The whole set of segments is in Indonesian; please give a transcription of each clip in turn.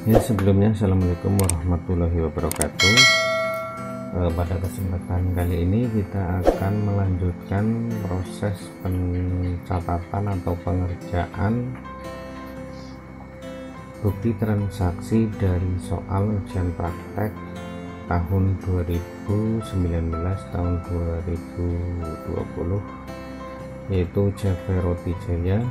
Ya, sebelumnya assalamualaikum warahmatullahi wabarakatuh. Pada kesempatan kali ini kita akan melanjutkan proses pencatatan atau pengerjaan bukti transaksi dari soal ujian praktek tahun 2019 tahun 2020, yaitu Java Roti Jaya.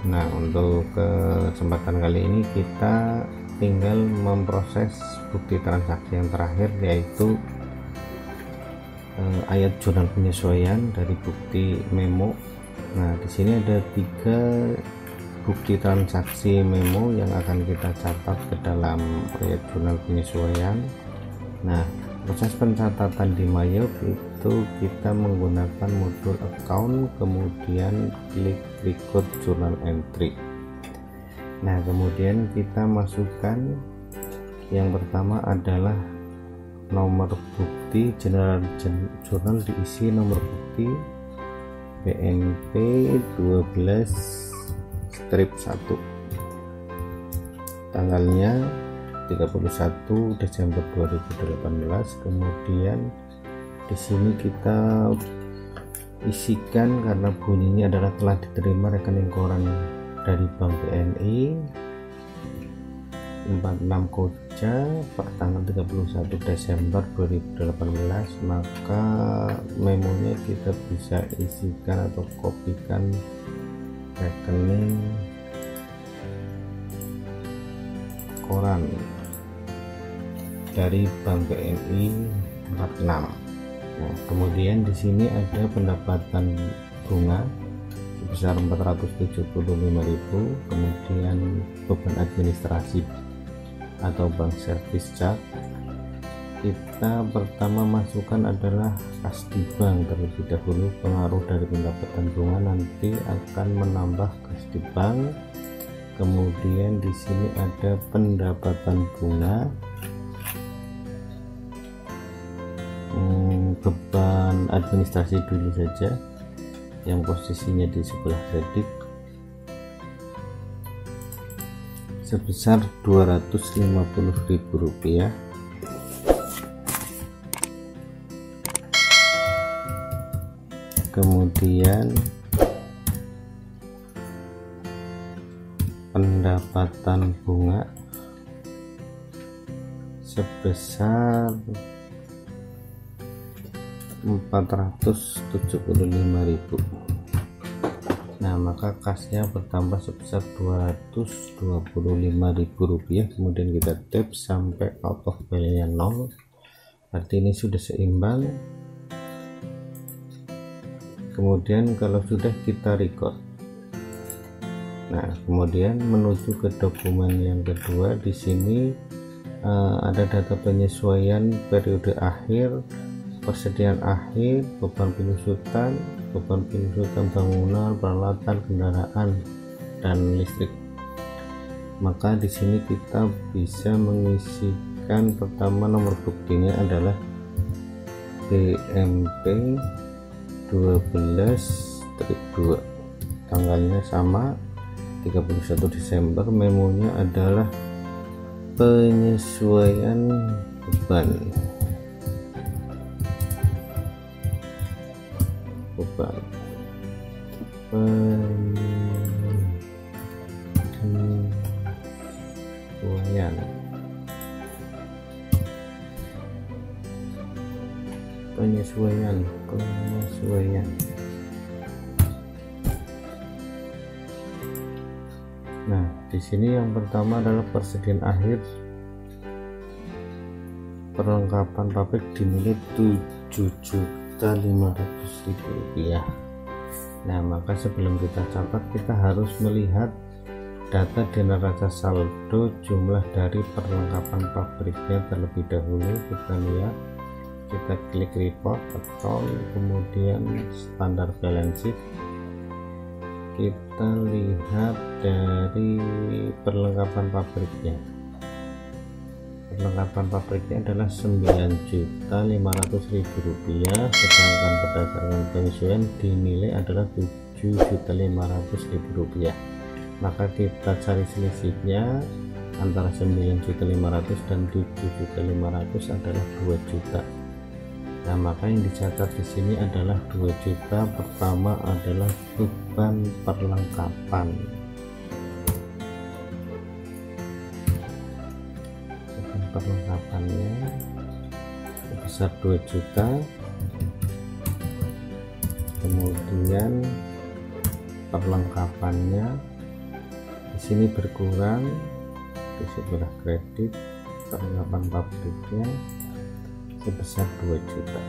Nah, untuk kesempatan kali ini kita tinggal memproses bukti transaksi yang terakhir, yaitu ayat jurnal penyesuaian dari bukti memo. Nah, di sini ada 3 bukti transaksi memo yang akan kita catat ke dalam ayat jurnal penyesuaian. Nah, proses pencatatan di Mayop itu kita menggunakan modul account, kemudian klik record journal entry. Nah, kemudian kita masukkan yang pertama adalah nomor bukti general jurnal, diisi nomor bukti BNP 12/1, tanggalnya 31 Desember 2018. Kemudian di sini kita isikan, karena bunyinya adalah telah diterima rekening koran dari Bank BNI 46 Koja tanggal 31 Desember 2018, maka memonya kita bisa isikan atau kopikan rekening koran dari Bank BNI 46. Nah, kemudian di sini ada pendapatan bunga sebesar 475.000, kemudian beban administrasi atau bank service charge. Kita pertama masukkan adalah kas di bank terlebih dahulu. Pengaruh dari pendapatan bunga nanti akan menambah kas di bank. Kemudian di sini ada pendapatan bunga, beban administrasi dulu saja yang posisinya di sebelah kredit sebesar Rp250.000. Kemudian pendapatan bunga sebesar Rp475.000. Nah, maka kasnya bertambah sebesar Rp225.000. Kemudian kita tab sampai out of value-nya 0, berarti ini sudah seimbang. Kemudian kalau sudah, kita record. Nah, kemudian menuju ke dokumen yang kedua. Di sini ada data penyesuaian periode akhir, persediaan akhir, beban penyusutan bangunan, peralatan, kendaraan, dan listrik. Maka di sini kita bisa mengisikan, pertama nomor buktinya adalah BMP 12/2, tanggalnya sama 31 Desember. Memonya adalah penyesuaian beban penyesuaian. Nah, di sini yang pertama adalah persediaan akhir, perlengkapan pabrik dinilai Rp7.500.000. Nah, maka sebelum kita catat, kita harus melihat data di neraca saldo jumlah dari perlengkapan pabriknya terlebih dahulu. Kita lihat, kita klik report account, kemudian standar balance sheet. Kita lihat dari perlengkapan pabriknya. Perlengkapan pabriknya adalah Rp9.500.000, sedangkan berdasarkan penyesuaian dinilai adalah Rp7.500.000. Maka kita cari selisihnya, antara 9.500.000 dan 7.500.000 adalah 2 juta. Nah, maka yang dicatat di sini adalah 2 juta. Pertama adalah beban perlengkapan. Beban perlengkapannya sebesar 2 juta. Kemudian perlengkapannya di sini berkurang di sebelah kredit, perlengkapan pabriknya sebesar 2 juta.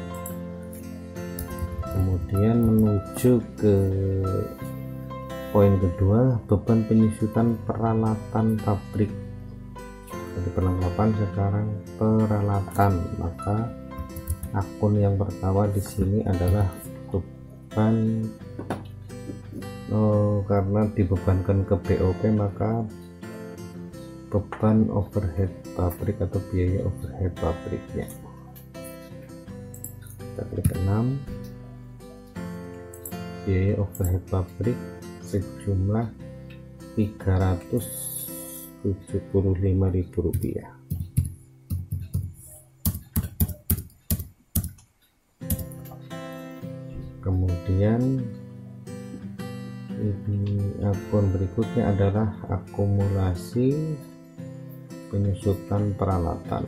Kemudian menuju ke poin kedua, beban penyusutan peralatan pabrik. Dari perlengkapan sekarang peralatan, maka akun yang pertama di sini adalah beban, karena dibebankan ke BOP, maka beban overhead pabrik atau biaya overhead pabriknya. Kita klik 6, biaya overhead pabrik sejumlah Rp375.000. Kemudian akun berikutnya adalah akumulasi penyusutan peralatan.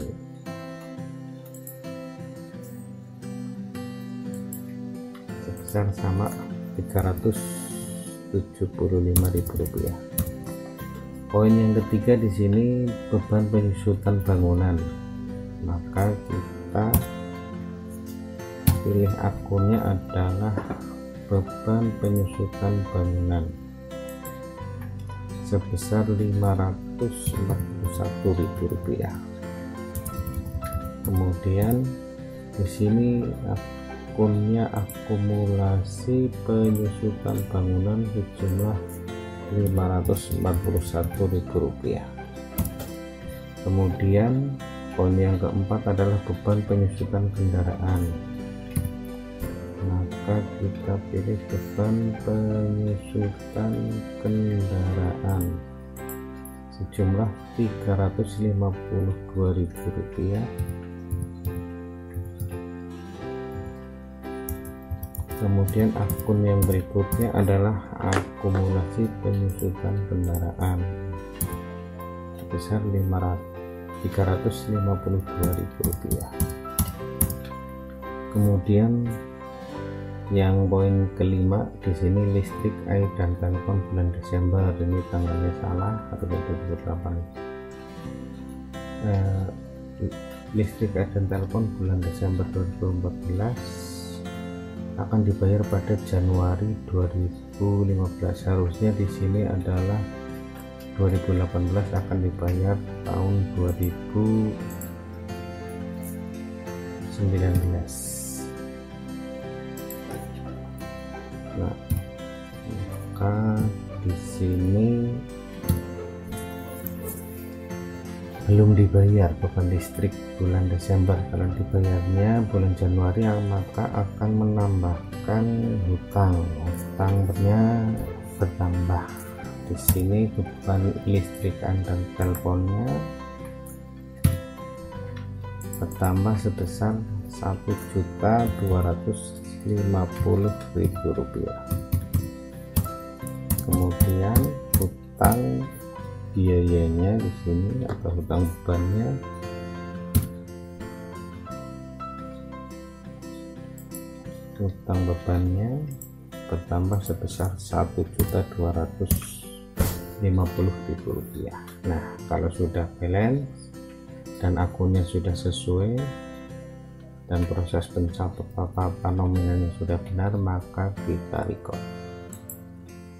Sebesar sama Rp375.000. Poin yang ketiga di sini beban penyusutan bangunan. Maka kita pilih akunnya adalah beban penyusutan bangunan sebesar Rp541.000. Kemudian di sini akunnya akumulasi penyusutan bangunan sejumlah Rp541.000. Kemudian poin yang keempat adalah beban penyusutan kendaraan. Maka kita pilih beban penyusutan kendaraan sejumlah Rp352.000. Kemudian akun yang berikutnya adalah akumulasi penyusutan kendaraan sebesar Rp352.000. Kemudian yang poin kelima di sini listrik, air dan telepon bulan Desember. Ini tanggalnya salah, atau 2008. Listrik, air dan telepon bulan Desember 2014 akan dibayar pada Januari 2015. Harusnya di sini adalah 2018 akan dibayar tahun 2019. Nah, maka di sini belum dibayar beban listrik bulan Desember. Kalau dibayarnya bulan Januari, maka akan menambahkan hutangnya bertambah. Di sini beban listrik dan teleponnya bertambah sebesar Rp1.250.000. Kemudian hutang biayanya di sini atau hutang bebannya bertambah sebesar Rp1.250.000. Nah, kalau sudah balance dan akunnya sudah sesuai dan proses pencatatan nominalnya sudah benar, maka kita record.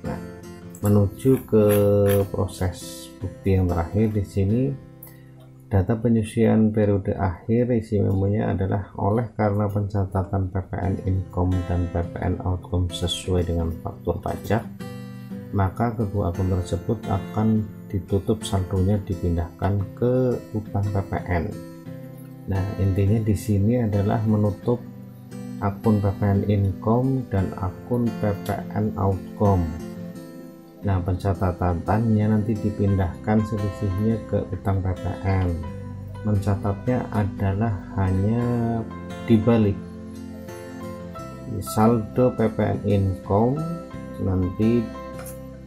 Nah, menuju ke proses bukti yang terakhir di sini, data penyusian periode akhir isi memonya adalah oleh karena pencatatan PPN income dan PPN outcome sesuai dengan faktur pajak, maka kedua akun tersebut akan ditutup, saldonya dipindahkan ke utang PPN. Nah, intinya di sini adalah menutup akun PPN income dan akun PPN outcome. Nah, pencatatannya nanti dipindahkan selisihnya ke utang PPN. Mencatatnya adalah hanya dibalik saldo PPN income, nanti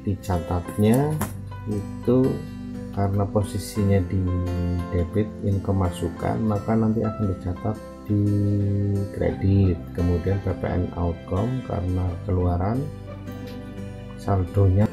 dicatatnya itu karena posisinya di debit income masukan, maka nanti akan dicatat di kredit. Kemudian PPN outcome karena keluaran, saldonya